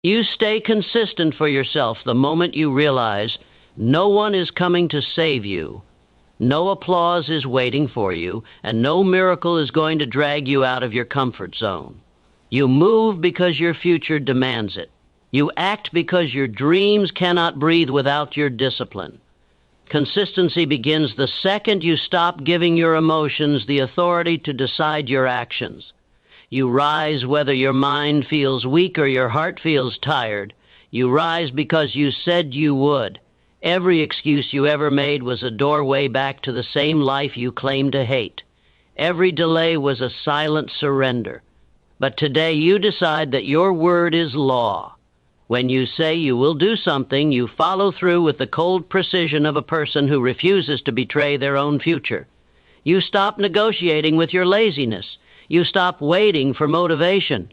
You stay consistent for yourself the moment you realize no one is coming to save you, no applause is waiting for you, and no miracle is going to drag you out of your comfort zone. You move because your future demands it. You act because your dreams cannot breathe without your discipline. Consistency begins the second you stop giving your emotions the authority to decide your actions. You rise whether your mind feels weak or your heart feels tired. You rise because you said you would. Every excuse you ever made was a doorway back to the same life you claimed to hate. Every delay was a silent surrender. But today you decide that your word is law. When you say you will do something, you follow through with the cold precision of a person who refuses to betray their own future. You stop negotiating with your laziness. You stop waiting for motivation.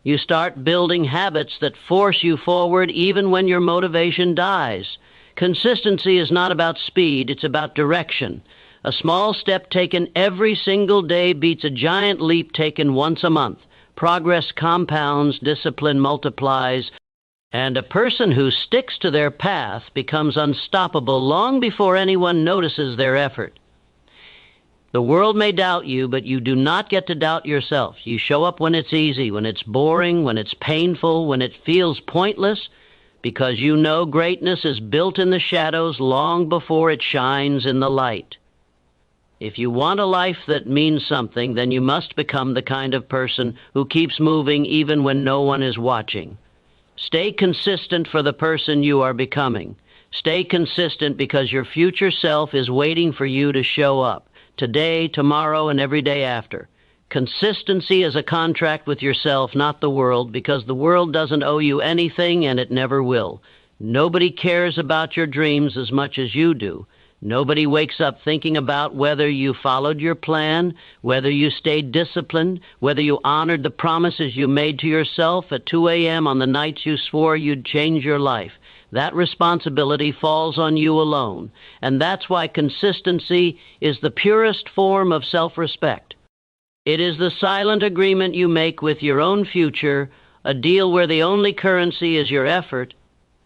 You start building habits that force you forward even when your motivation dies. Consistency is not about speed, it's about direction. A small step taken every single day beats a giant leap taken once a month. Progress compounds, discipline multiplies, and a person who sticks to their path becomes unstoppable long before anyone notices their effort. The world may doubt you, but you do not get to doubt yourself. You show up when it's easy, when it's boring, when it's painful, when it feels pointless, because you know greatness is built in the shadows long before it shines in the light. If you want a life that means something, then you must become the kind of person who keeps moving even when no one is watching. Stay consistent for the person you are becoming. Stay consistent because your future self is waiting for you to show up, today, tomorrow, and every day after. Consistency is a contract with yourself, not the world, because the world doesn't owe you anything and it never will. Nobody cares about your dreams as much as you do. Nobody wakes up thinking about whether you followed your plan, whether you stayed disciplined, whether you honored the promises you made to yourself at 2 a.m. on the nights you swore you'd change your life. That responsibility falls on you alone, and that's why consistency is the purest form of self-respect. It is the silent agreement you make with your own future, a deal where the only currency is your effort,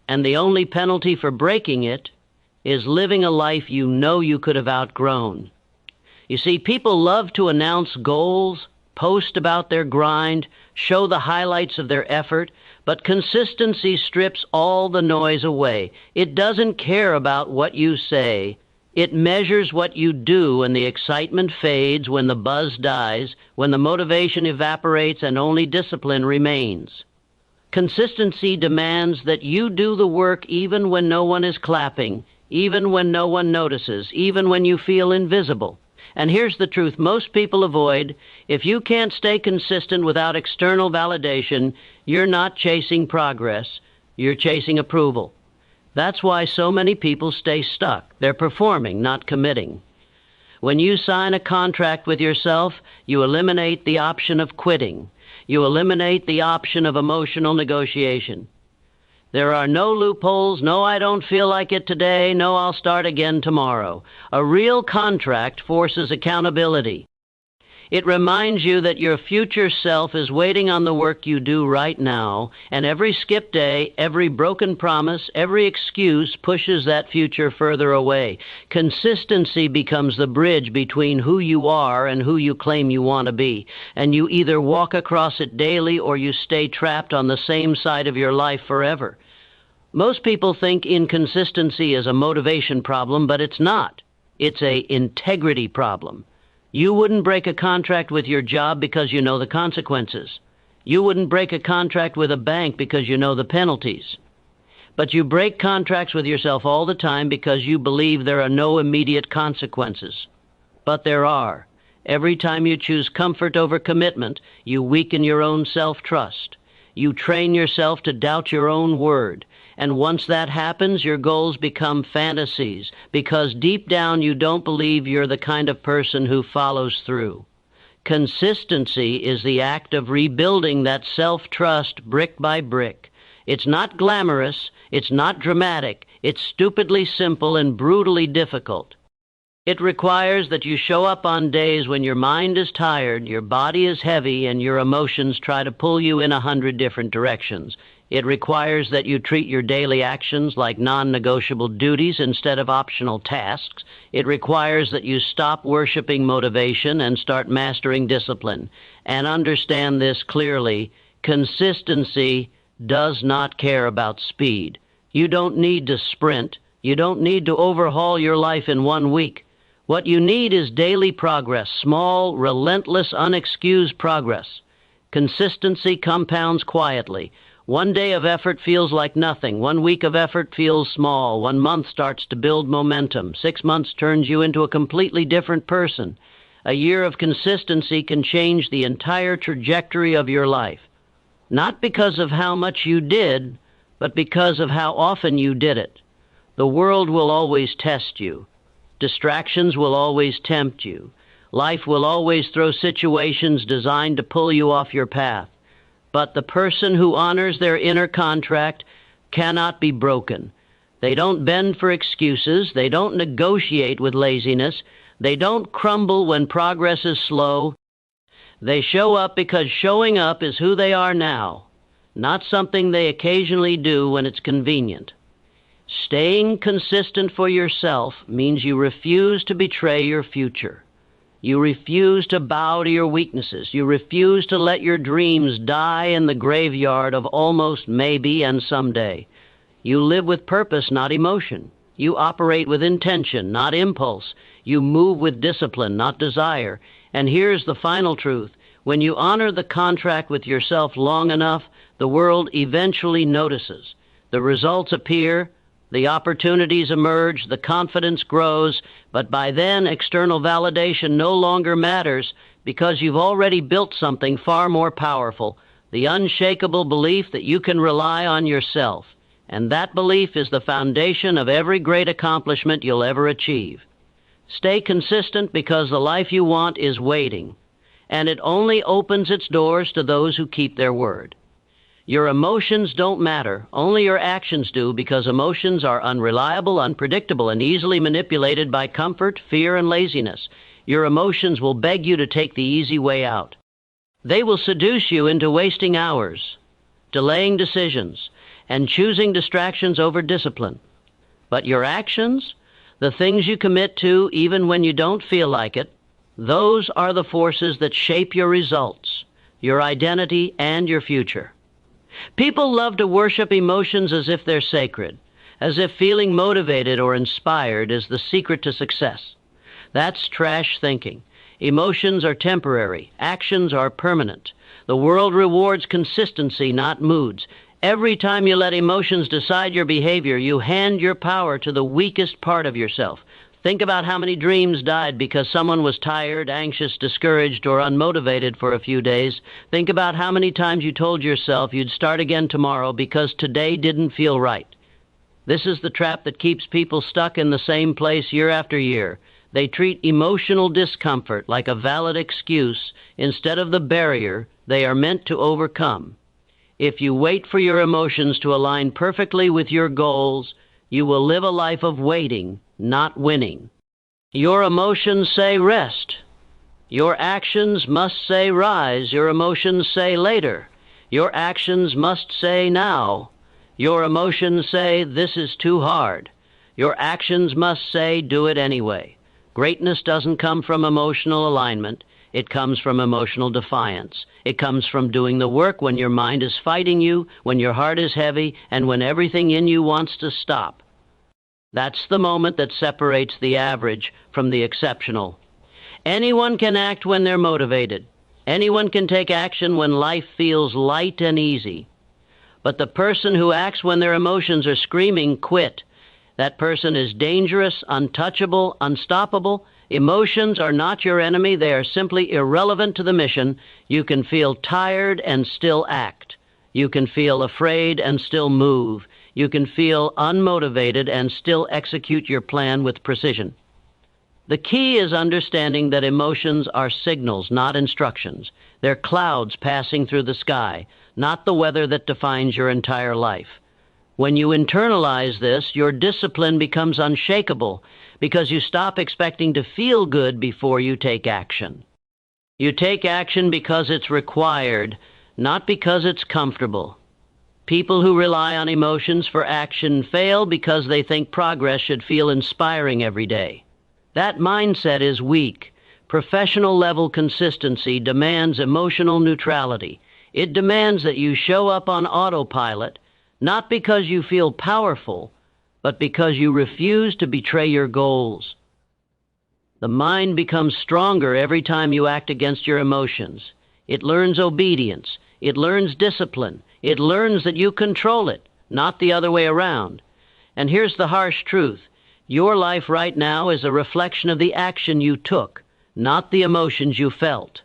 and the only penalty for breaking it is living a life you know you could have outgrown. You see, people love to announce goals, post about their grind, show the highlights of their effort, but consistency strips all the noise away. It doesn't care about what you say. It measures what you do when the excitement fades, when the buzz dies, when the motivation evaporates and only discipline remains. Consistency demands that you do the work even when no one is clapping, even when no one notices, even when you feel invisible. And here's the truth most people avoid. If you can't stay consistent without external validation, you're not chasing progress, you're chasing approval. That's why so many people stay stuck. They're performing, not committing. When you sign a contract with yourself, you eliminate the option of quitting. You eliminate the option of emotional negotiation. There are no loopholes, no I don't feel like it today, no I'll start again tomorrow. A real contract forces accountability. It reminds you that your future self is waiting on the work you do right now, and every skip day, every broken promise, every excuse pushes that future further away. Consistency becomes the bridge between who you are and who you claim you want to be, and you either walk across it daily or you stay trapped on the same side of your life forever. Most people think inconsistency is a motivation problem, but it's not. It's an integrity problem. You wouldn't break a contract with your job because you know the consequences. You wouldn't break a contract with a bank because you know the penalties. But you break contracts with yourself all the time because you believe there are no immediate consequences. But there are. Every time you choose comfort over commitment, you weaken your own self-trust. You train yourself to doubt your own word. And once that happens, your goals become fantasies, because deep down you don't believe you're the kind of person who follows through. Consistency is the act of rebuilding that self-trust brick by brick. It's not glamorous, it's not dramatic, it's stupidly simple and brutally difficult. It requires that you show up on days when your mind is tired, your body is heavy, and your emotions try to pull you in 100 different directions. It requires that you treat your daily actions like non-negotiable duties instead of optional tasks. It requires that you stop worshiping motivation and start mastering discipline. And understand this clearly: consistency does not care about speed. You don't need to sprint. You don't need to overhaul your life in 1 week. What you need is daily progress, small, relentless, unexcused progress. Consistency compounds quietly. 1 day of effort feels like nothing. 1 week of effort feels small. 1 month starts to build momentum. 6 months turns you into a completely different person. A year of consistency can change the entire trajectory of your life. Not because of how much you did, but because of how often you did it. The world will always test you. Distractions will always tempt you. Life will always throw situations designed to pull you off your path. But the person who honors their inner contract cannot be broken. They don't bend for excuses. They don't negotiate with laziness. They don't crumble when progress is slow. They show up because showing up is who they are now, not something they occasionally do when it's convenient. Staying consistent for yourself means you refuse to betray your future. You refuse to bow to your weaknesses. You refuse to let your dreams die in the graveyard of almost, maybe, and someday. You live with purpose, not emotion. You operate with intention, not impulse. You move with discipline, not desire. And here's the final truth: when you honor the contract with yourself long enough, the world eventually notices. The results appear. The opportunities emerge, the confidence grows, but by then external validation no longer matters because you've already built something far more powerful, the unshakable belief that you can rely on yourself. And that belief is the foundation of every great accomplishment you'll ever achieve. Stay consistent because the life you want is waiting, and it only opens its doors to those who keep their word. Your emotions don't matter. Only your actions do, because emotions are unreliable, unpredictable, and easily manipulated by comfort, fear, and laziness. Your emotions will beg you to take the easy way out. They will seduce you into wasting hours, delaying decisions, and choosing distractions over discipline. But your actions, the things you commit to even when you don't feel like it, those are the forces that shape your results, your identity, and your future. People love to worship emotions as if they're sacred, as if feeling motivated or inspired is the secret to success. That's trash thinking. Emotions are temporary. Actions are permanent. The world rewards consistency, not moods. Every time you let emotions decide your behavior, you hand your power to the weakest part of yourself. Think about how many dreams died because someone was tired, anxious, discouraged, or unmotivated for a few days. Think about how many times you told yourself you'd start again tomorrow because today didn't feel right. This is the trap that keeps people stuck in the same place year after year. They treat emotional discomfort like a valid excuse instead of the barrier they are meant to overcome. If you wait for your emotions to align perfectly with your goals, you will live a life of waiting, not winning. Your emotions say rest. Your actions must say rise. Your emotions say later. Your actions must say now. Your emotions say this is too hard. Your actions must say do it anyway. Greatness doesn't come from emotional alignment. It comes from emotional defiance. It comes from doing the work when your mind is fighting you, when your heart is heavy, and when everything in you wants to stop. That's the moment that separates the average from the exceptional. Anyone can act when they're motivated. Anyone can take action when life feels light and easy. But the person who acts when their emotions are screaming, quit, that person is dangerous, untouchable, unstoppable. Emotions are not your enemy. They are simply irrelevant to the mission. You can feel tired and still act. You can feel afraid and still move. You can feel unmotivated and still execute your plan with precision. The key is understanding that emotions are signals, not instructions. They're clouds passing through the sky, not the weather that defines your entire life. When you internalize this, your discipline becomes unshakable because you stop expecting to feel good before you take action. You take action because it's required, not because it's comfortable. People who rely on emotions for action fail because they think progress should feel inspiring every day. That mindset is weak. Professional-level consistency demands emotional neutrality. It demands that you show up on autopilot, not because you feel powerful, but because you refuse to betray your goals. The mind becomes stronger every time you act against your emotions. It learns obedience. It learns discipline. It learns that you control it, not the other way around. And here's the harsh truth. Your life right now is a reflection of the action you took, not the emotions you felt.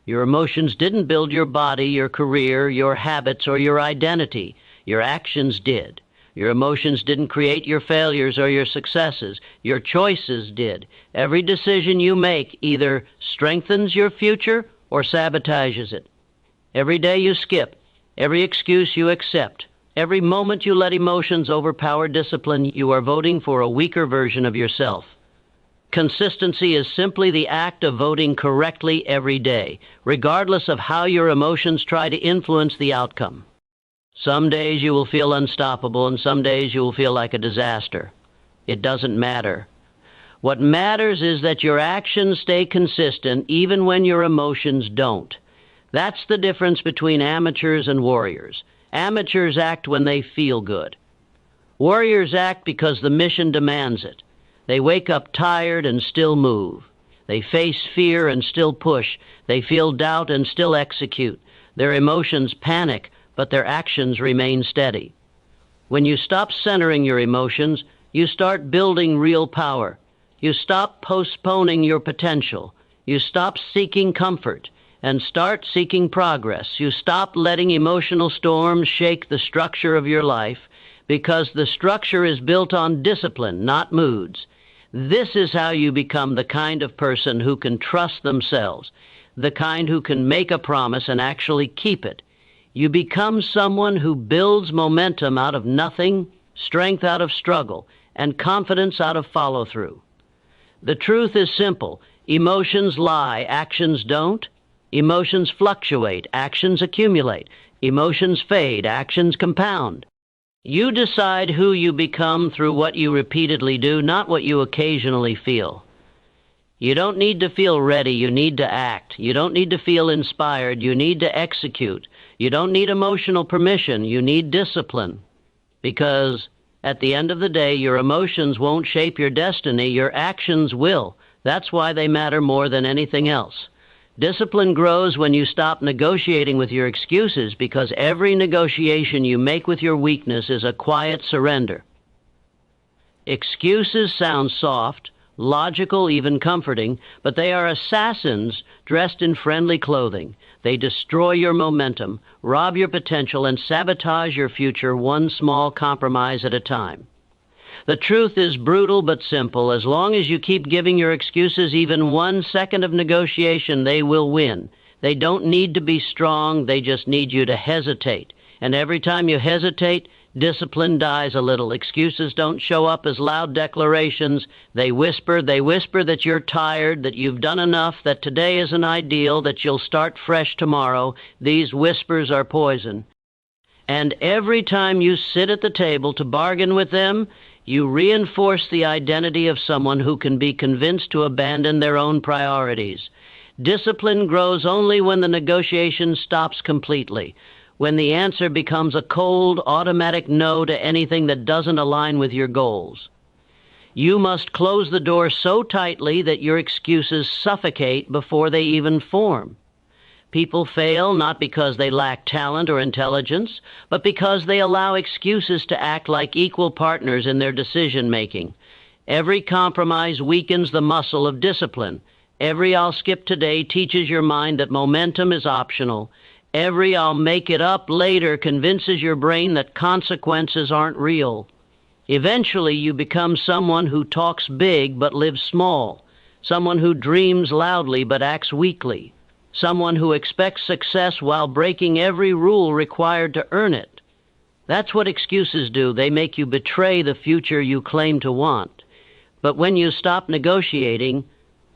Your emotions didn't build your body, your career, your habits, or your identity. Your actions did. Your emotions didn't create your failures or your successes. Your choices did. Every decision you make either strengthens your future or sabotages it. Every day you skip, every excuse you accept, every moment you let emotions overpower discipline, you are voting for a weaker version of yourself. Consistency is simply the act of voting correctly every day, regardless of how your emotions try to influence the outcome. Some days you will feel unstoppable, and some days you will feel like a disaster. It doesn't matter. What matters is that your actions stay consistent even when your emotions don't. That's the difference between amateurs and warriors. Amateurs act when they feel good. Warriors act because the mission demands it. They wake up tired and still move. They face fear and still push. They feel doubt and still execute. Their emotions panic, but their actions remain steady. When you stop centering your emotions, you start building real power. You stop postponing your potential. You stop seeking comfort and start seeking progress. You stop letting emotional storms shake the structure of your life because the structure is built on discipline, not moods. This is how you become the kind of person who can trust themselves, the kind who can make a promise and actually keep it. You become someone who builds momentum out of nothing, strength out of struggle, and confidence out of follow-through. The truth is simple. Emotions lie, actions don't. Emotions fluctuate, actions accumulate. Emotions fade, actions compound. You decide who you become through what you repeatedly do, not what you occasionally feel. You don't need to feel ready, you need to act. You don't need to feel inspired, you need to execute. You don't need emotional permission, you need discipline. Because at the end of the day, your emotions won't shape your destiny, your actions will. That's why they matter more than anything else. Discipline grows when you stop negotiating with your excuses, because every negotiation you make with your weakness is a quiet surrender. Excuses sound soft, logical, even comforting, but they are assassins dressed in friendly clothing. They destroy your momentum, rob your potential, and sabotage your future one small compromise at a time. The truth is brutal but simple. As long as you keep giving your excuses even 1 second of negotiation, they will win. They don't need to be strong, they just need you to hesitate. And every time you hesitate, discipline dies a little. Excuses don't show up as loud declarations. They whisper that you're tired, that you've done enough, that today isn't ideal, that you'll start fresh tomorrow. These whispers are poison. And every time you sit at the table to bargain with them, you reinforce the identity of someone who can be convinced to abandon their own priorities. Discipline grows only when the negotiation stops completely, when the answer becomes a cold, automatic no to anything that doesn't align with your goals. You must close the door so tightly that your excuses suffocate before they even form. People fail not because they lack talent or intelligence, but because they allow excuses to act like equal partners in their decision-making. Every compromise weakens the muscle of discipline. Every "I'll skip today" teaches your mind that momentum is optional. Every "I'll make it up later" convinces your brain that consequences aren't real. Eventually, you become someone who talks big but lives small, someone who dreams loudly but acts weakly, someone who expects success while breaking every rule required to earn it. That's what excuses do. They make you betray the future you claim to want. But when you stop negotiating,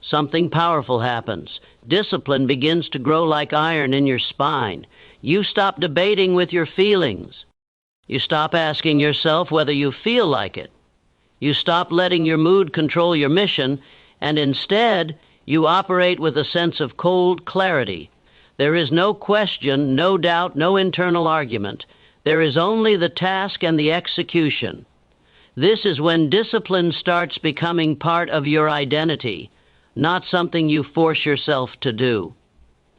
something powerful happens. Discipline begins to grow like iron in your spine. You stop debating with your feelings. You stop asking yourself whether you feel like it. You stop letting your mood control your mission, and instead, you operate with a sense of cold clarity. There is no question, no doubt, no internal argument. There is only the task and the execution. This is when discipline starts becoming part of your identity, not something you force yourself to do.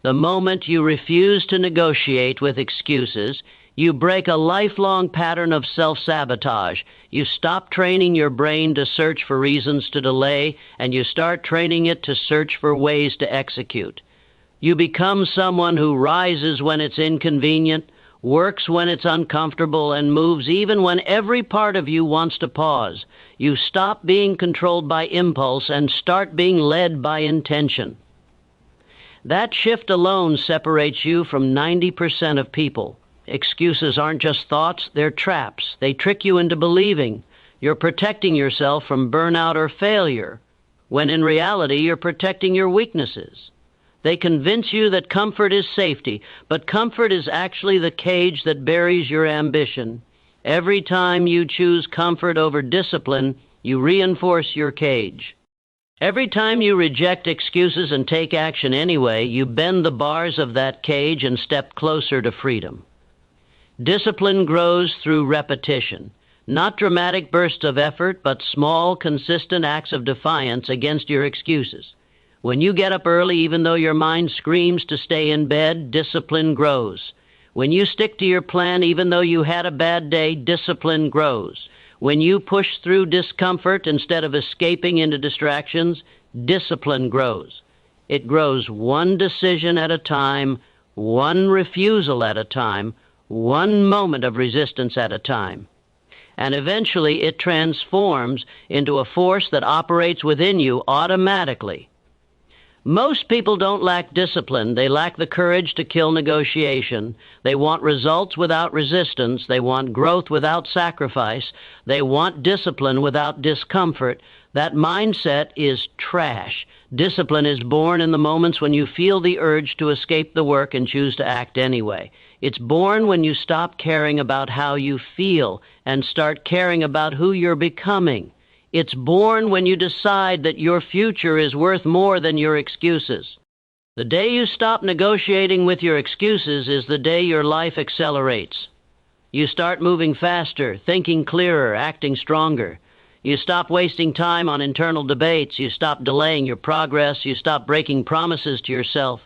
The moment you refuse to negotiate with excuses, you break a lifelong pattern of self-sabotage. You stop training your brain to search for reasons to delay, and you start training it to search for ways to execute. You become someone who rises when it's inconvenient, works when it's uncomfortable, and moves even when every part of you wants to pause. You stop being controlled by impulse and start being led by intention. That shift alone separates you from 90% of people. Excuses aren't just thoughts, they're traps. They trick you into believing you're protecting yourself from burnout or failure, when in reality you're protecting your weaknesses. They convince you that comfort is safety, but comfort is actually the cage that buries your ambition. Every time you choose comfort over discipline, you reinforce your cage. Every time you reject excuses and take action anyway, you bend the bars of that cage and step closer to freedom. Discipline grows through repetition, not dramatic bursts of effort, but small, consistent acts of defiance against your excuses. When you get up early, even though your mind screams to stay in bed, discipline grows. When you stick to your plan, even though you had a bad day, discipline grows. When you push through discomfort instead of escaping into distractions, discipline grows. It grows one decision at a time, one refusal at a time, one moment of resistance at a time. And eventually it transforms into a force that operates within you automatically. Most people don't lack discipline. They lack the courage to kill negotiation. They want results without resistance. They want growth without sacrifice. They want discipline without discomfort. That mindset is trash. Discipline is born in the moments when you feel the urge to escape the work and choose to act anyway. It's born when you stop caring about how you feel and start caring about who you're becoming. It's born when you decide that your future is worth more than your excuses. The day you stop negotiating with your excuses is the day your life accelerates. You start moving faster, thinking clearer, acting stronger. You stop wasting time on internal debates. You stop delaying your progress. You stop breaking promises to yourself.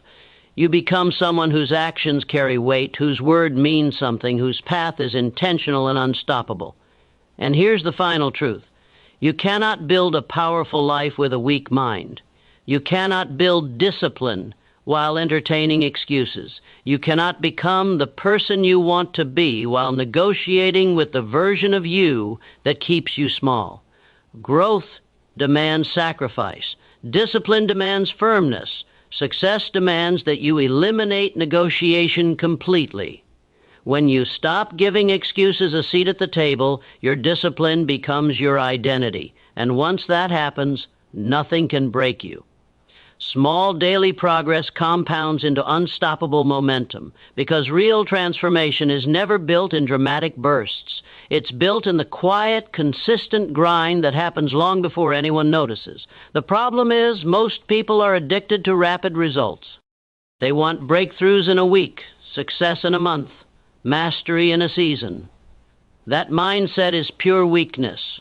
You become someone whose actions carry weight, whose word means something, whose path is intentional and unstoppable. And here's the final truth. You cannot build a powerful life with a weak mind. You cannot build discipline while entertaining excuses. You cannot become the person you want to be while negotiating with the version of you that keeps you small. Growth demands sacrifice. Discipline demands firmness. Success demands that you eliminate negotiation completely. When you stop giving excuses a seat at the table, your discipline becomes your identity. And once that happens, nothing can break you. Small daily progress compounds into unstoppable momentum because real transformation is never built in dramatic bursts. It's built in the quiet, consistent grind that happens long before anyone notices. The problem is most people are addicted to rapid results. They want breakthroughs in a week, success in a month, mastery in a season. That mindset is pure weakness.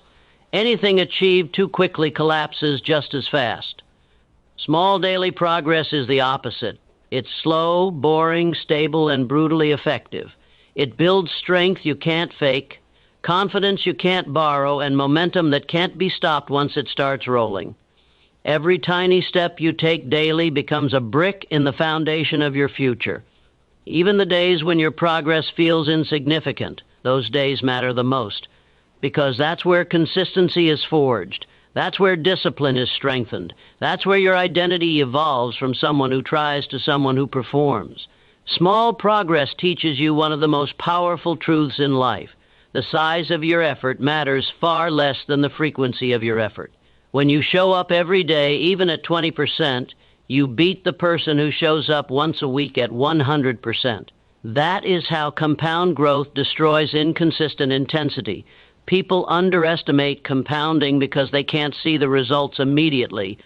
Anything achieved too quickly collapses just as fast. Small daily progress is the opposite. It's slow, boring, stable, and brutally effective. It builds strength you can't fake, confidence you can't borrow, and momentum that can't be stopped once it starts rolling. Every tiny step you take daily becomes a brick in the foundation of your future. Even the days when your progress feels insignificant, those days matter the most, because that's where consistency is forged. That's where discipline is strengthened. That's where your identity evolves from someone who tries to someone who performs. Small progress teaches you one of the most powerful truths in life. The size of your effort matters far less than the frequency of your effort. When you show up every day, even at 20%, you beat the person who shows up once a week at 100%. That is how compound growth destroys inconsistent intensity. People underestimate compounding because they can't see the results immediately.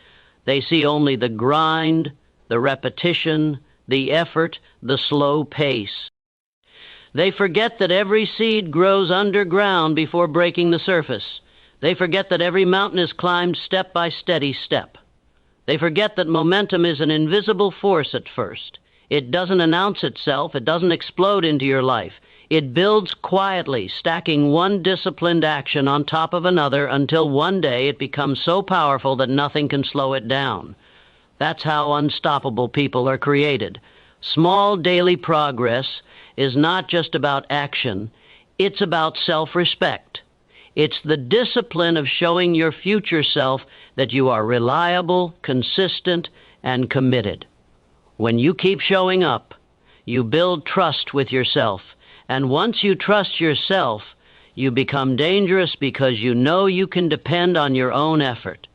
They see only the grind, the repetition, the effort, the slow pace. They forget that every seed grows underground before breaking the surface. They forget that every mountain is climbed step by steady step. They forget that momentum is an invisible force at first. It doesn't announce itself. It doesn't explode into your life. It builds quietly, stacking one disciplined action on top of another until one day it becomes so powerful that nothing can slow it down. That's how unstoppable people are created. Small daily progress is not just about action. It's about self-respect. It's the discipline of showing your future self that you are reliable, consistent, and committed. When you keep showing up, you build trust with yourself. And once you trust yourself, you become dangerous because you know you can depend on your own effort.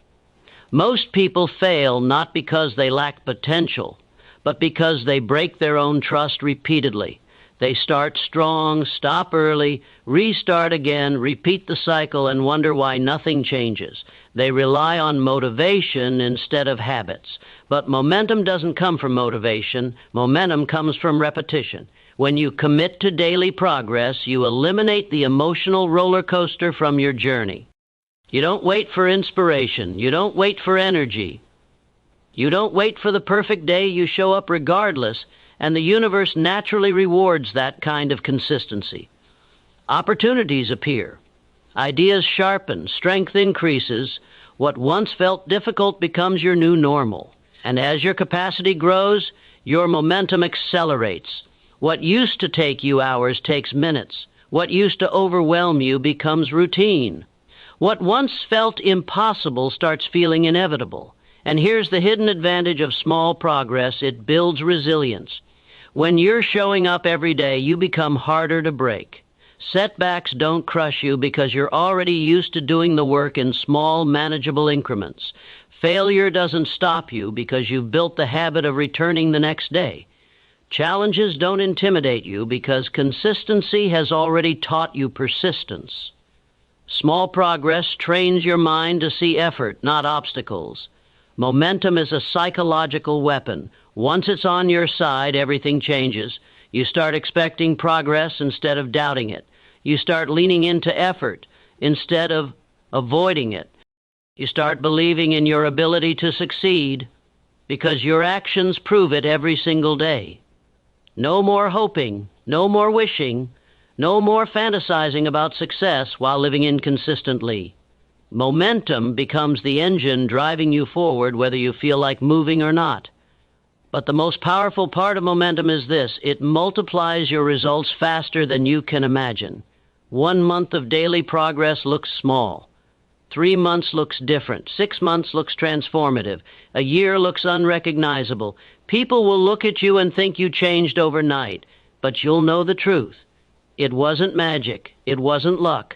Most people fail not because they lack potential, but because they break their own trust repeatedly. They start strong, stop early, restart again, repeat the cycle, and wonder why nothing changes. They rely on motivation instead of habits. But momentum doesn't come from motivation. Momentum comes from repetition. When you commit to daily progress, you eliminate the emotional roller coaster from your journey. You don't wait for inspiration. You don't wait for energy. You don't wait for the perfect day. You show up regardless, and the universe naturally rewards that kind of consistency. Opportunities appear. Ideas sharpen. Strength increases. What once felt difficult becomes your new normal. And as your capacity grows, your momentum accelerates. What used to take you hours takes minutes. What used to overwhelm you becomes routine. What once felt impossible starts feeling inevitable. And here's the hidden advantage of small progress: it builds resilience. When you're showing up every day, you become harder to break. Setbacks don't crush you because you're already used to doing the work in small, manageable increments. Failure doesn't stop you because you've built the habit of returning the next day. Challenges don't intimidate you because consistency has already taught you persistence. Small progress trains your mind to see effort, not obstacles. Momentum is a psychological weapon. Once it's on your side, everything changes. You start expecting progress instead of doubting it. You start leaning into effort instead of avoiding it. You start believing in your ability to succeed because your actions prove it every single day. No more hoping, no more wishing, no more fantasizing about success while living inconsistently. Momentum becomes the engine driving you forward whether you feel like moving or not. But the most powerful part of momentum is this: it multiplies your results faster than you can imagine. 1 month of daily progress looks small. 3 months looks different. 6 months looks transformative. A year looks unrecognizable. People will look at you and think you changed overnight, but you'll know the truth. It wasn't magic. It wasn't luck.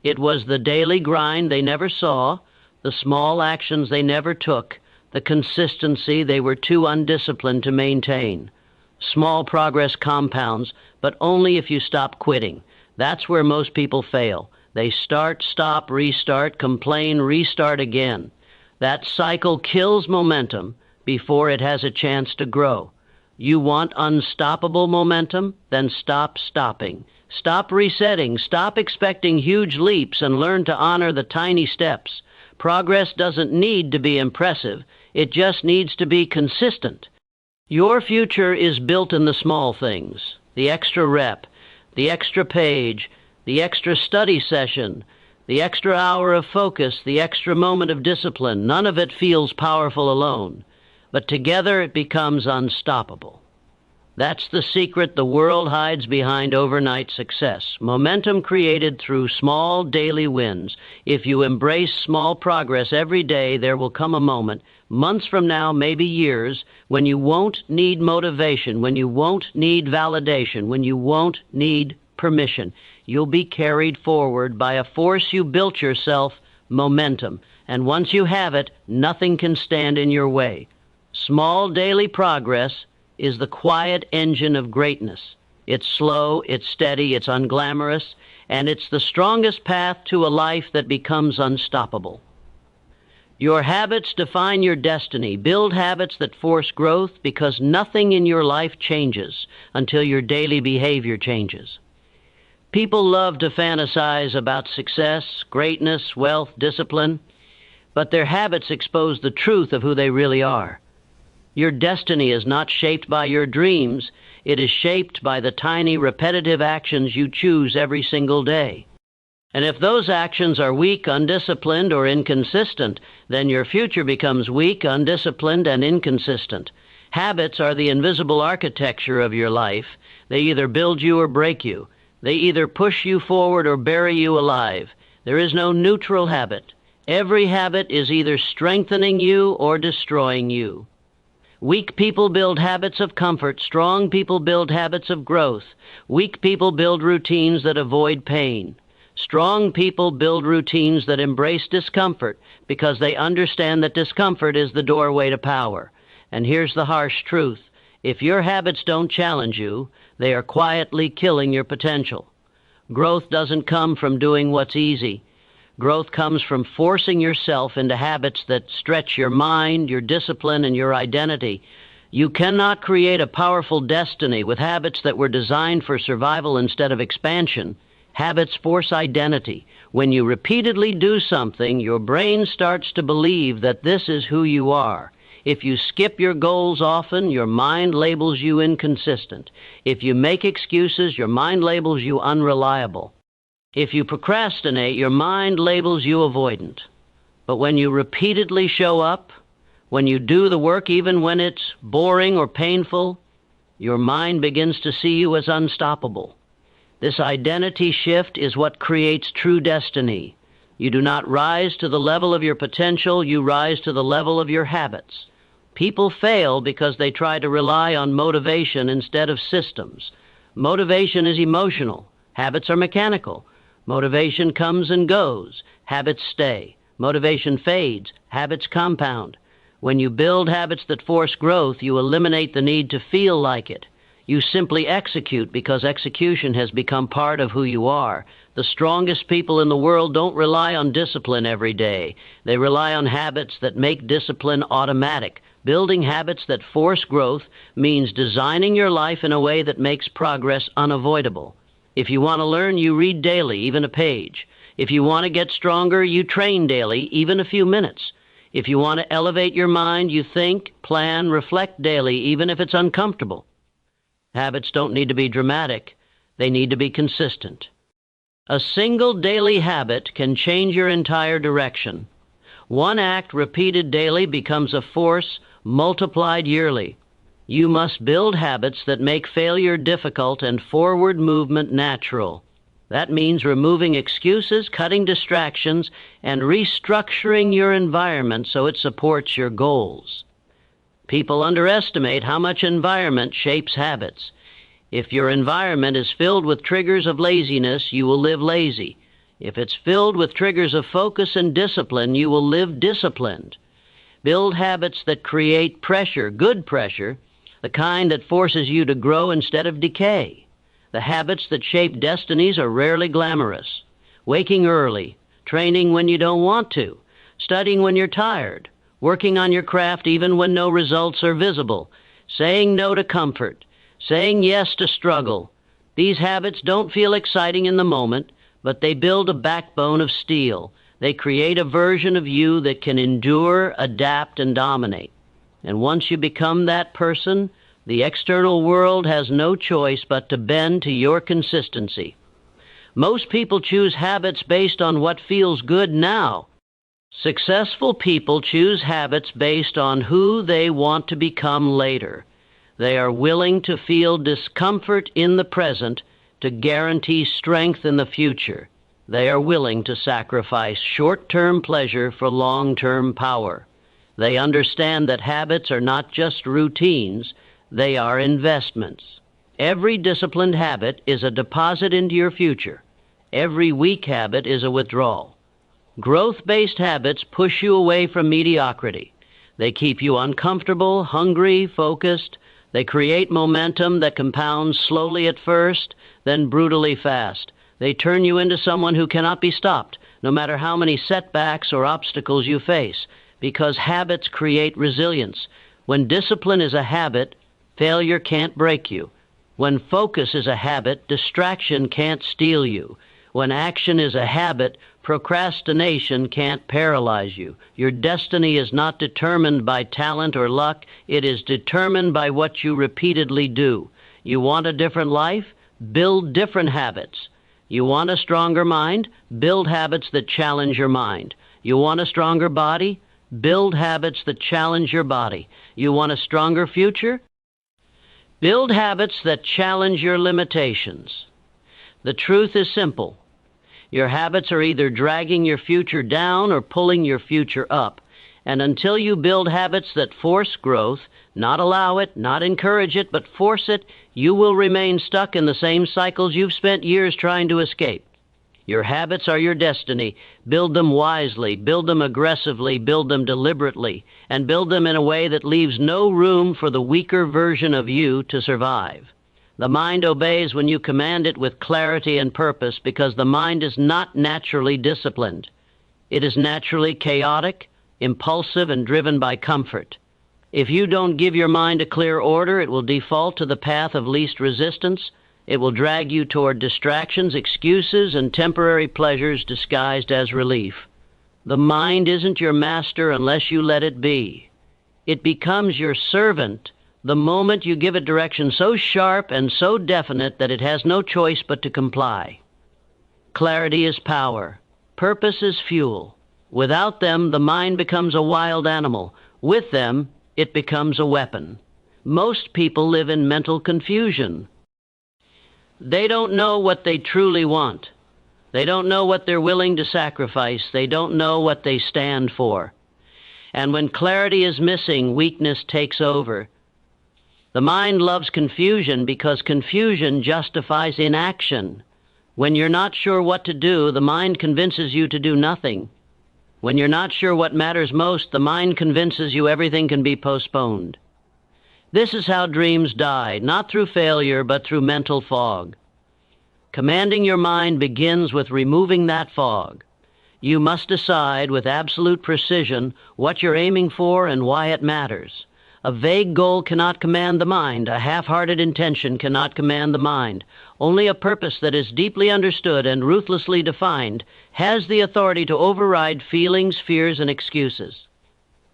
It was the daily grind they never saw, the small actions they never took, the consistency they were too undisciplined to maintain. Small progress compounds, but only if you stop quitting. That's where most people fail. They start, stop, restart, complain, restart again. That cycle kills momentum before it has a chance to grow. You want unstoppable momentum? Then stop stopping. Stop resetting. Stop expecting huge leaps and learn to honor the tiny steps. Progress doesn't need to be impressive. It just needs to be consistent. Your future is built in the small things: the extra rep, the extra page, the extra study session, the extra hour of focus, the extra moment of discipline. None of it feels powerful alone, but together it becomes unstoppable. That's the secret the world hides behind overnight success. Momentum created through small daily wins. If you embrace small progress every day, there will come a moment, months from now, maybe years, when you won't need motivation, when you won't need validation, when you won't need permission. You'll be carried forward by a force you built yourself, momentum. And once you have it, nothing can stand in your way. Small daily progress is the quiet engine of greatness. It's slow, it's steady, it's unglamorous, and it's the strongest path to a life that becomes unstoppable. Your habits define your destiny. Build habits that force growth, because nothing in your life changes until your daily behavior changes. People love to fantasize about success, greatness, wealth, discipline, but their habits expose the truth of who they really are. Your destiny is not shaped by your dreams. It is shaped by the tiny, repetitive actions you choose every single day. And if those actions are weak, undisciplined, or inconsistent, then your future becomes weak, undisciplined, and inconsistent. Habits are the invisible architecture of your life. They either build you or break you. They either push you forward or bury you alive. There is no neutral habit. Every habit is either strengthening you or destroying you. Weak people build habits of comfort. Strong people build habits of growth. Weak people build routines that avoid pain. Strong people build routines that embrace discomfort because they understand that discomfort is the doorway to power. And here's the harsh truth. If your habits don't challenge you, they are quietly killing your potential. Growth doesn't come from doing what's easy. Growth comes from forcing yourself into habits that stretch your mind, your discipline, and your identity. You cannot create a powerful destiny with habits that were designed for survival instead of expansion. Habits force identity. When you repeatedly do something, your brain starts to believe that this is who you are. If you skip your goals often, your mind labels you inconsistent. If you make excuses, your mind labels you unreliable. If you procrastinate, your mind labels you avoidant. But when you repeatedly show up, when you do the work even when it's boring or painful, your mind begins to see you as unstoppable. This identity shift is what creates true destiny. You do not rise to the level of your potential, you rise to the level of your habits. People fail because they try to rely on motivation instead of systems. Motivation is emotional. Habits are mechanical. Motivation comes and goes. Habits stay. Motivation fades. Habits compound. When you build habits that force growth, you eliminate the need to feel like it. You simply execute because execution has become part of who you are. The strongest people in the world don't rely on discipline every day. They rely on habits that make discipline automatic. Building habits that force growth means designing your life in a way that makes progress unavoidable. If you want to learn, you read daily, even a page. If you want to get stronger, you train daily, even a few minutes. If you want to elevate your mind, you think, plan, reflect daily, even if it's uncomfortable. Habits don't need to be dramatic. They need to be consistent. A single daily habit can change your entire direction. One act repeated daily becomes a force multiplied yearly. You must build habits that make failure difficult and forward movement natural. That means removing excuses, cutting distractions, and restructuring your environment so it supports your goals. People underestimate how much environment shapes habits. If your environment is filled with triggers of laziness, you will live lazy. If it's filled with triggers of focus and discipline, you will live disciplined. Build habits that create pressure, good pressure, the kind that forces you to grow instead of decay. The habits that shape destinies are rarely glamorous. Waking early, training when you don't want to, studying when you're tired, working on your craft even when no results are visible, saying no to comfort, saying yes to struggle. These habits don't feel exciting in the moment, but they build a backbone of steel. They create a version of you that can endure, adapt, and dominate. And once you become that person, the external world has no choice but to bend to your consistency. Most people choose habits based on what feels good now. Successful people choose habits based on who they want to become later. They are willing to feel discomfort in the present to guarantee strength in the future. They are willing to sacrifice short-term pleasure for long-term power. They understand that habits are not just routines, they are investments. Every disciplined habit is a deposit into your future. Every weak habit is a withdrawal. Growth-based habits push you away from mediocrity. They keep you uncomfortable, hungry, focused. They create momentum that compounds slowly at first, then brutally fast. They turn you into someone who cannot be stopped, no matter how many setbacks or obstacles you face, because habits create resilience. When discipline is a habit, failure can't break you. When focus is a habit, distraction can't steal you. When action is a habit, procrastination can't paralyze you. Your destiny is not determined by talent or luck. It is determined by what you repeatedly do. You want a different life? Build different habits. You want a stronger mind? Build habits that challenge your mind. You want a stronger body? Build habits that challenge your body. You want a stronger future? Build habits that challenge your limitations. The truth is simple. Your habits are either dragging your future down or pulling your future up. And until you build habits that force growth, not allow it, not encourage it, but force it, you will remain stuck in the same cycles you've spent years trying to escape. Your habits are your destiny. Build them wisely, build them aggressively, build them deliberately, and build them in a way that leaves no room for the weaker version of you to survive. The mind obeys when you command it with clarity and purpose, because the mind is not naturally disciplined. It is naturally chaotic, impulsive, and driven by comfort. If you don't give your mind a clear order, it will default to the path of least resistance. It will drag you toward distractions, excuses, and temporary pleasures disguised as relief. The mind isn't your master unless you let it be. It becomes your servant the moment you give it direction so sharp and so definite that it has no choice but to comply. Clarity is power. Purpose is fuel. Without them, the mind becomes a wild animal. With them, it becomes a weapon. Most people live in mental confusion. They don't know what they truly want. They don't know what they're willing to sacrifice. They don't know what they stand for. And when clarity is missing, weakness takes over. The mind loves confusion because confusion justifies inaction. When you're not sure what to do, the mind convinces you to do nothing. When you're not sure what matters most, the mind convinces you everything can be postponed. This is how dreams die, not through failure, but through mental fog. Commanding your mind begins with removing that fog. You must decide with absolute precision what you're aiming for and why it matters. A vague goal cannot command the mind. A half-hearted intention cannot command the mind. Only a purpose that is deeply understood and ruthlessly defined has the authority to override feelings, fears, and excuses.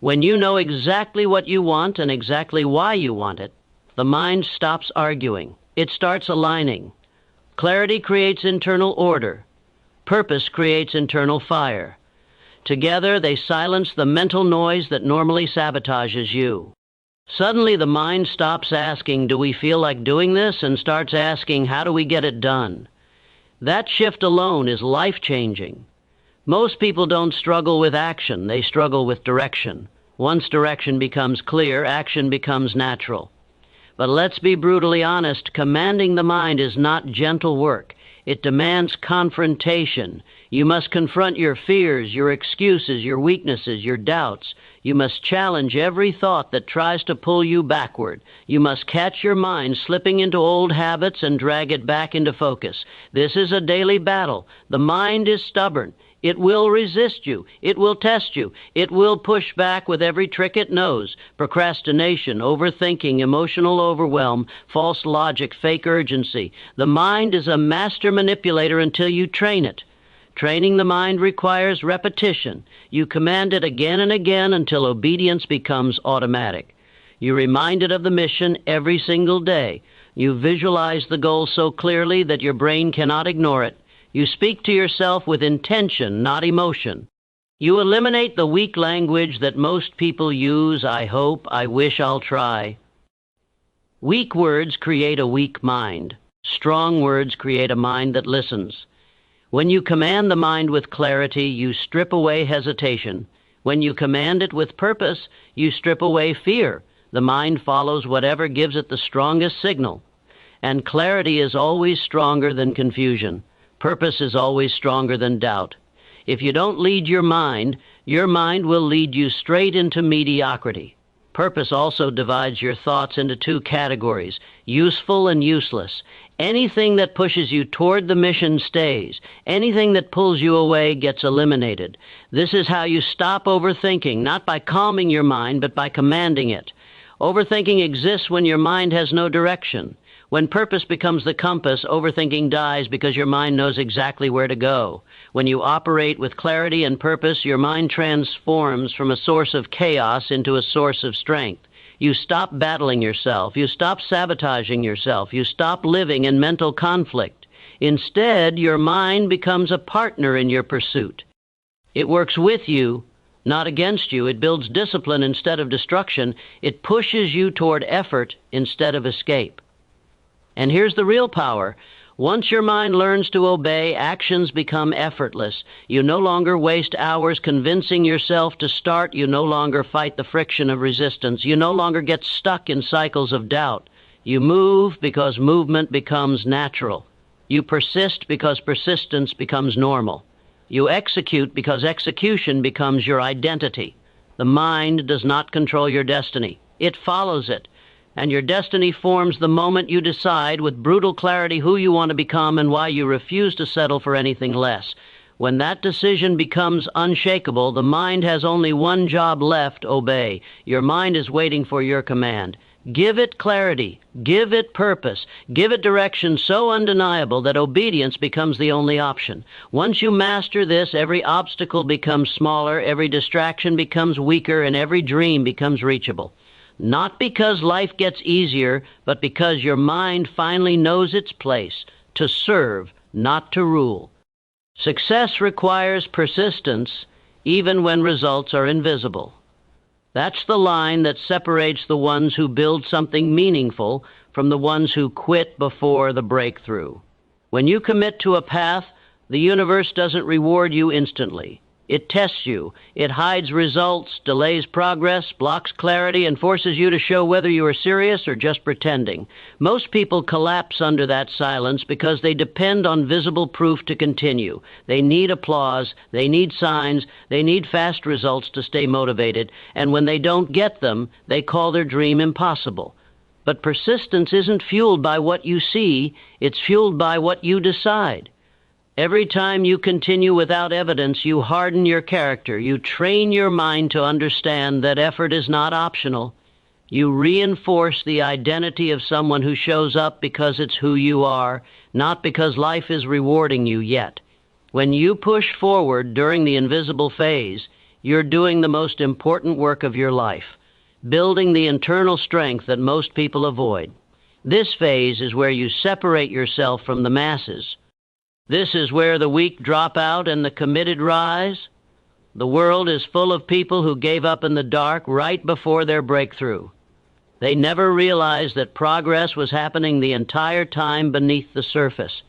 When you know exactly what you want and exactly why you want it, the mind stops arguing. It starts aligning. Clarity creates internal order. Purpose creates internal fire. Together, they silence the mental noise that normally sabotages you. Suddenly, the mind stops asking, "Do we feel like doing this?" and starts asking, "How do we get it done?" That shift alone is life-changing. Most people don't struggle with action, they struggle with direction. Once direction becomes clear, action becomes natural. But let's be brutally honest, commanding the mind is not gentle work. It demands confrontation. You must confront your fears, your excuses, your weaknesses, your doubts. You must challenge every thought that tries to pull you backward. You must catch your mind slipping into old habits and drag it back into focus. This is a daily battle. The mind is stubborn. It will resist you. It will test you. It will push back with every trick it knows. Procrastination, overthinking, emotional overwhelm, false logic, fake urgency. The mind is a master manipulator until you train it. Training the mind requires repetition. You command it again and again until obedience becomes automatic. You remind it of the mission every single day. You visualize the goal so clearly that your brain cannot ignore it. You speak to yourself with intention, not emotion. You eliminate the weak language that most people use, "I hope," "I wish," "I'll try." Weak words create a weak mind. Strong words create a mind that listens. When you command the mind with clarity, you strip away hesitation. When you command it with purpose, you strip away fear. The mind follows whatever gives it the strongest signal. And clarity is always stronger than confusion. Purpose is always stronger than doubt. If you don't lead your mind will lead you straight into mediocrity. Purpose also divides your thoughts into two categories, useful and useless. Anything that pushes you toward the mission stays. Anything that pulls you away gets eliminated. This is how you stop overthinking, not by calming your mind, but by commanding it. Overthinking exists when your mind has no direction. When purpose becomes the compass, overthinking dies because your mind knows exactly where to go. When you operate with clarity and purpose, your mind transforms from a source of chaos into a source of strength. You stop battling yourself. You stop sabotaging yourself. You stop living in mental conflict. Instead, your mind becomes a partner in your pursuit. It works with you, not against you. It builds discipline instead of destruction. It pushes you toward effort instead of escape. And here's the real power. Once your mind learns to obey, actions become effortless. You no longer waste hours convincing yourself to start. You no longer fight the friction of resistance. You no longer get stuck in cycles of doubt. You move because movement becomes natural. You persist because persistence becomes normal. You execute because execution becomes your identity. The mind does not control your destiny. It follows it. And your destiny forms the moment you decide with brutal clarity who you want to become and why you refuse to settle for anything less. When that decision becomes unshakable, the mind has only one job left: obey. Your mind is waiting for your command. Give it clarity, give it purpose, give it direction so undeniable that obedience becomes the only option. Once you master this, every obstacle becomes smaller, every distraction becomes weaker, and every dream becomes reachable. Not because life gets easier, but because your mind finally knows its place, to serve, not to rule. Success requires persistence, even when results are invisible. That's the line that separates the ones who build something meaningful from the ones who quit before the breakthrough. When you commit to a path, the universe doesn't reward you instantly. It tests you. It hides results, delays progress, blocks clarity, and forces you to show whether you are serious or just pretending. Most people collapse under that silence because they depend on visible proof to continue. They need applause, they need signs, they need fast results to stay motivated, and when they don't get them, they call their dream impossible. But persistence isn't fueled by what you see, it's fueled by what you decide. Every time you continue without evidence, you harden your character. You train your mind to understand that effort is not optional. You reinforce the identity of someone who shows up because it's who you are, not because life is rewarding you yet. When you push forward during the invisible phase, you're doing the most important work of your life, building the internal strength that most people avoid. This phase is where you separate yourself from the masses. This is where the weak drop out and the committed rise. The world is full of people who gave up in the dark right before their breakthrough. They never realized that progress was happening the entire time beneath the surface.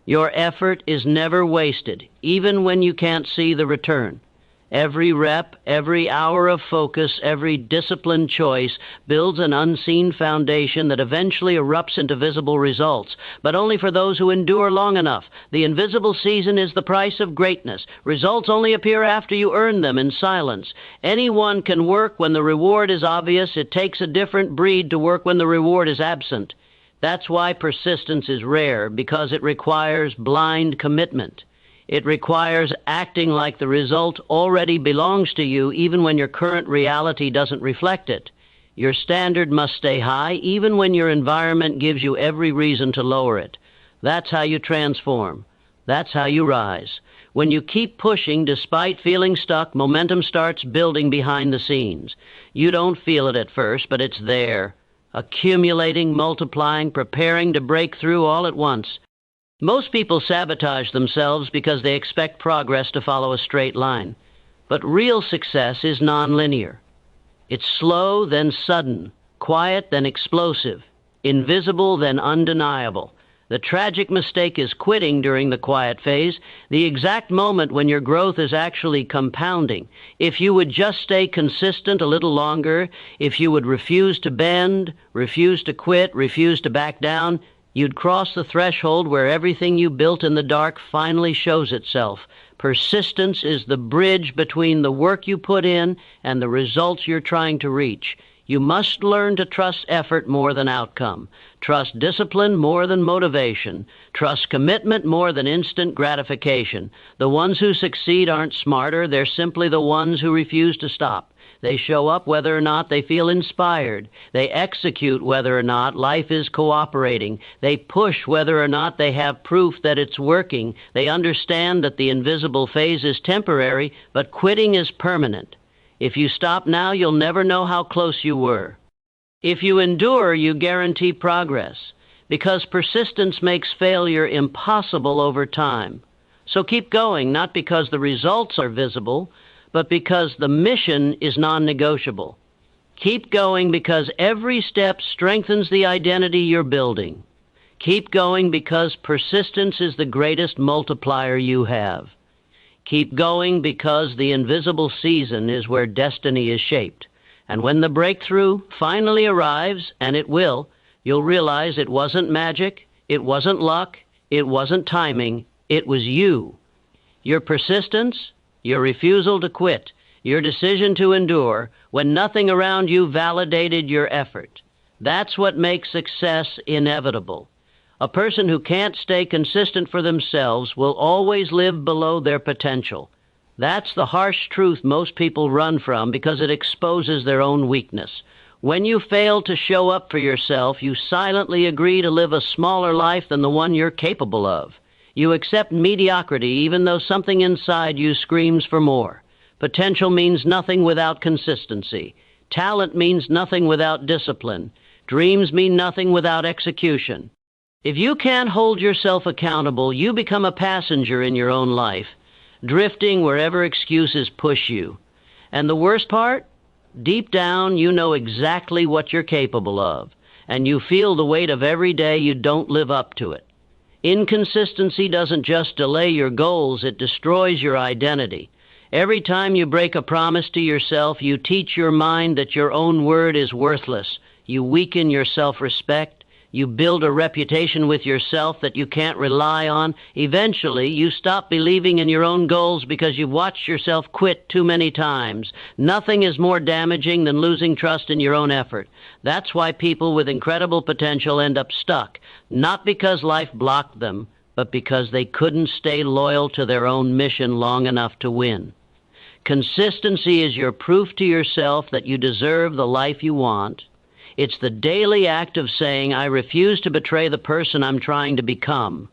Your effort is never wasted, even when you can't see the return. Every rep, every hour of focus, every disciplined choice builds an unseen foundation that eventually erupts into visible results, but only for those who endure long enough. The invisible season is the price of greatness. Results only appear after you earn them in silence. Anyone can work when the reward is obvious. It takes a different breed to work when the reward is absent. That's why persistence is rare, because it requires blind commitment. It requires acting like the result already belongs to you, even when your current reality doesn't reflect it. Your standard must stay high, even when your environment gives you every reason to lower it. That's how you transform. That's how you rise. When you keep pushing despite feeling stuck, momentum starts building behind the scenes. You don't feel it at first, but it's there, accumulating, multiplying, preparing to break through all at once. Most people sabotage themselves because they expect progress to follow a straight line. But real success is nonlinear. It's slow, then sudden, quiet, then explosive. invisible then undeniable. The tragic mistake is quitting during the quiet phase, the exact moment when your growth is actually compounding. If you would just stay consistent a little longer, if you would refuse to bend, refuse to quit, refuse to back down, you'd cross the threshold where everything you built in the dark finally shows itself. Persistence is the bridge between the work you put in and the results you're trying to reach. You must learn to trust effort more than outcome. Trust discipline more than motivation. Trust commitment more than instant gratification. The ones who succeed aren't smarter. They're simply the ones who refuse to stop. They show up whether or not they feel inspired. They execute whether or not life is cooperating. They push whether or not they have proof that it's working. They understand that the invisible phase is temporary, but quitting is permanent. If you stop now, you'll never know how close you were. If you endure, you guarantee progress, because persistence makes failure impossible over time. So keep going, not because the results are visible, but because the mission is non-negotiable. Keep going because every step strengthens the identity you're building. Keep going because persistence is the greatest multiplier you have. Keep going because the invisible season is where destiny is shaped. And when the breakthrough finally arrives, and it will, you'll realize it wasn't magic, it wasn't luck, it wasn't timing, it was you. Your persistence, your refusal to quit, your decision to endure when nothing around you validated your effort. That's what makes success inevitable. A person who can't stay consistent for themselves will always live below their potential. That's the harsh truth most people run from because it exposes their own weakness. When you fail to show up for yourself, you silently agree to live a smaller life than the one you're capable of. You accept mediocrity even though something inside you screams for more. Potential means nothing without consistency. Talent means nothing without discipline. Dreams mean nothing without execution. If you can't hold yourself accountable, you become a passenger in your own life, drifting wherever excuses push you. And the worst part? Deep down, you know exactly what you're capable of, and you feel the weight of every day you don't live up to it. Inconsistency doesn't just delay your goals, it destroys your identity. Every time you break a promise to yourself, you teach your mind that your own word is worthless. You weaken your self-respect. You build a reputation with yourself that you can't rely on. Eventually, you stop believing in your own goals because you've watched yourself quit too many times. Nothing is more damaging than losing trust in your own effort. That's why people with incredible potential end up stuck, not because life blocked them, but because they couldn't stay loyal to their own mission long enough to win. Consistency is your proof to yourself that you deserve the life you want. It's the daily act of saying, I refuse to betray the person I'm trying to become.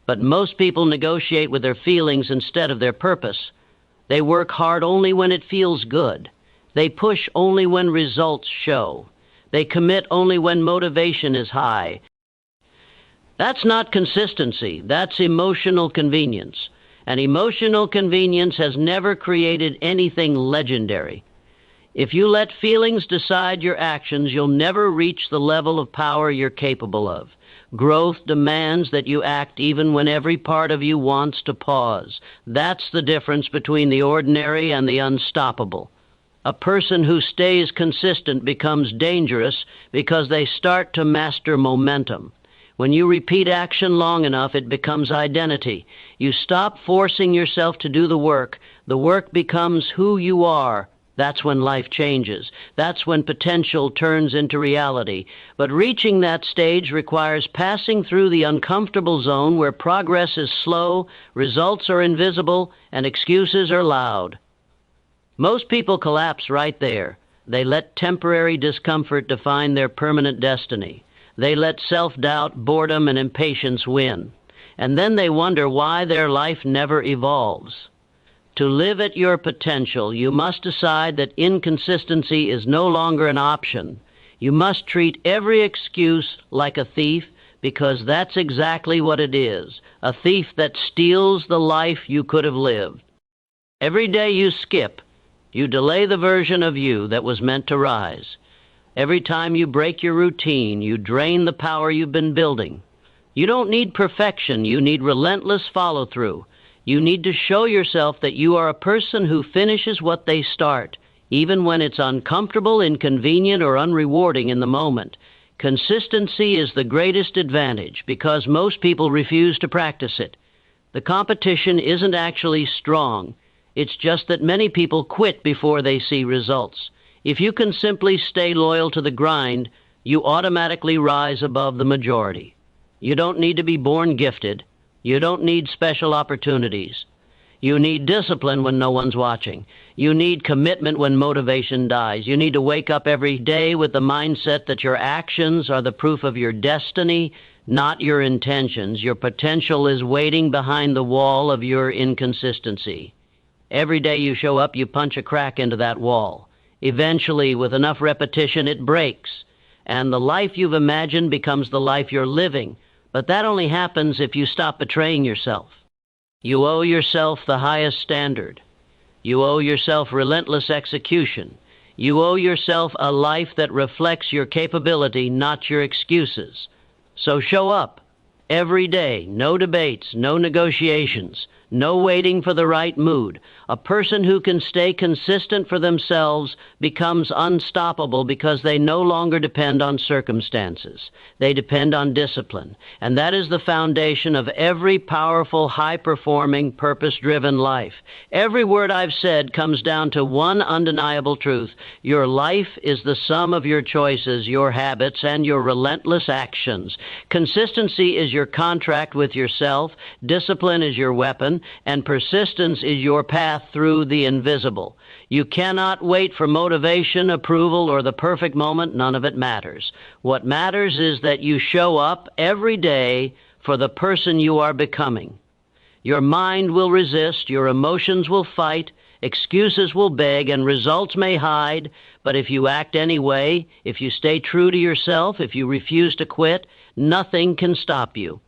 But most people negotiate with their feelings instead of their purpose. They work hard only when it feels good. They push only when results show. They commit only when motivation is high. That's not consistency. That's emotional convenience. And emotional convenience has never created anything legendary. If you let feelings decide your actions, you'll never reach the level of power you're capable of. Growth demands that you act even when every part of you wants to pause. That's the difference between the ordinary and the unstoppable. A person who stays consistent becomes dangerous because they start to master momentum. When you repeat action long enough, it becomes identity. You stop forcing yourself to do the work. The work becomes who you are. That's when life changes. That's when potential turns into reality. But reaching that stage requires passing through the uncomfortable zone where progress is slow, results are invisible, and excuses are loud. Most people collapse right there. They let temporary discomfort define their permanent destiny. They let self-doubt, boredom, and impatience win. And then they wonder why their life never evolves. To live at your potential, you must decide that inconsistency is no longer an option. You must treat every excuse like a thief, because that's exactly what it is, a thief that steals the life you could have lived. Every day you skip, you delay the version of you that was meant to rise. Every time you break your routine, you drain the power you've been building. You don't need perfection. You need relentless follow-through. You need to show yourself that you are a person who finishes what they start, even when it's uncomfortable, inconvenient, or unrewarding in the moment. Consistency is the greatest advantage because most people refuse to practice it. The competition isn't actually strong. It's just that many people quit before they see results. If you can simply stay loyal to the grind, you automatically rise above the majority. You don't need to be born gifted. You don't need special opportunities. You need discipline when no one's watching. You need commitment when motivation dies. You need to wake up every day with the mindset that your actions are the proof of your destiny, not your intentions. Your potential is waiting behind the wall of your inconsistency. Every day you show up, you punch a crack into that wall. Eventually, with enough repetition, it breaks, and the life you've imagined becomes the life you're living. But that only happens if you stop betraying yourself. You owe yourself the highest standard. You owe yourself relentless execution. You owe yourself a life that reflects your capability, not your excuses. So show up every day. No debates, no negotiations, no waiting for the right mood. A person who can stay consistent for themselves becomes unstoppable because they no longer depend on circumstances. They depend on discipline. And that is the foundation of every powerful, high-performing, purpose-driven life. Every word I've said comes down to one undeniable truth. Your life is the sum of your choices, your habits, and your relentless actions. Consistency is your contract with yourself. Discipline is your weapon. And persistence is your path through the invisible. You cannot wait for motivation, approval, or the perfect moment. None of it matters. What matters is that you show up every day for the person you are becoming. Your mind will resist, your emotions will fight, excuses will beg, and results may hide. But if you act anyway, if you stay true to yourself, if you refuse to quit, nothing can stop you.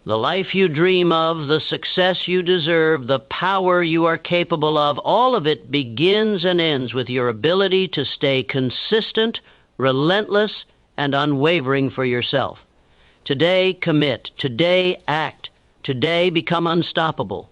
The life you dream of, the success you deserve, the power you are capable of, all of it begins and ends with your ability to stay consistent, relentless, and unwavering for yourself. Today, commit. Today, act. Today, become unstoppable.